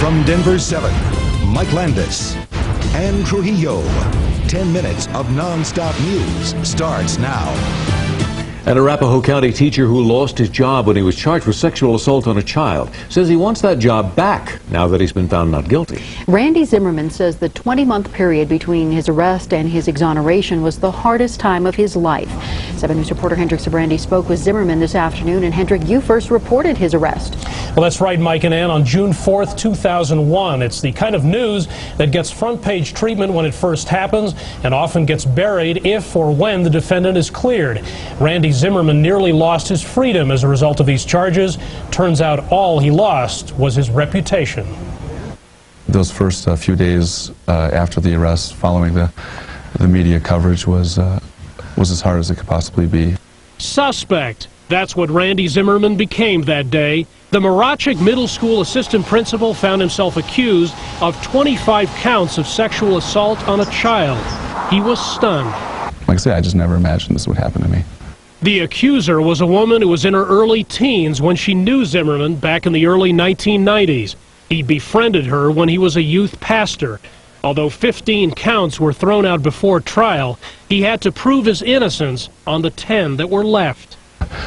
From Denver 7, Mike Landis and Trujillo. 10 minutes of non-stop news starts now. And Arapahoe County teacher who lost his job when he was charged with sexual assault on a child says he wants that job back now that he's been found not guilty. Randy Zimmerman says the 20-month period between his arrest and his exoneration was the hardest time of his life. 7 News reporter Hendrik Sabrandi spoke with Zimmerman this afternoon. And Hendrik, you first reported his arrest. Well, that's right, Mike and Ann, on June 4th, 2001. It's the kind of news that gets front-page treatment when it first happens and often gets buried if or when the defendant is cleared. Randy Zimmerman nearly lost his freedom as a result of these charges. Turns out all he lost was his reputation. Those first few days after the arrest, following the media coverage, was as hard as it could possibly be. Suspect. That's what Randy Zimmerman became that day. The Morachick Middle School assistant principal found himself accused of 25 counts of sexual assault on a child. He was stunned. Like I say, I just never imagined this would happen to me. The accuser was a woman who was in her early teens when she knew Zimmerman back in the early 1990s. He befriended her when he was a youth pastor. Although 15 counts were thrown out before trial, he had to prove his innocence on the 10 that were left.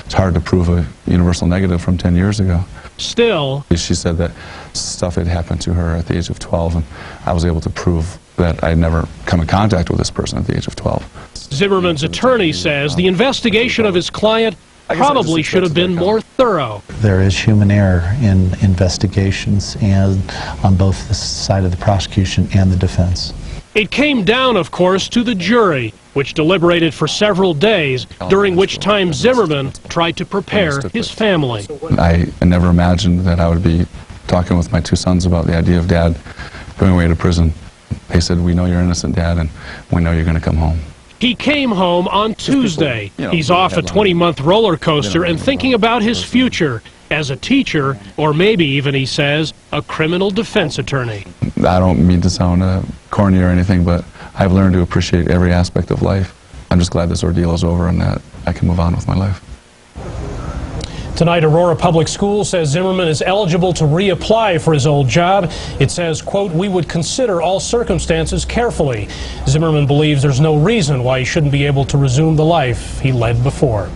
It's hard to prove a universal negative from 10 years ago. Still, she said that stuff had happened to her at the age of 12, and I was able to prove that I had never come in contact with this person at the age of 12. Zimmerman's attorney says the investigation of his client probably should have been more thorough. There is human error in investigations, and on both the side of the prosecution and the defense. It came down, of course, to the jury, which deliberated for several days, during which time Zimmerman tried to prepare his family. I never imagined that I would be talking with my two sons about the idea of Dad going away to prison. They said, "We know you're innocent, Dad, and we know you're going to come home." He came home on Tuesday. He's off a 20-month roller coaster and thinking about his future as a teacher, or maybe even, he says, a criminal defense attorney. I don't mean to sound corny or anything, but I've learned to appreciate every aspect of life. I'm just glad this ordeal is over and that I can move on with my life. Tonight, Aurora Public Schools says Zimmerman is eligible to reapply for his old job. It says, quote, "We would consider all circumstances carefully." Zimmerman believes there's no reason why he shouldn't be able to resume the life he led before.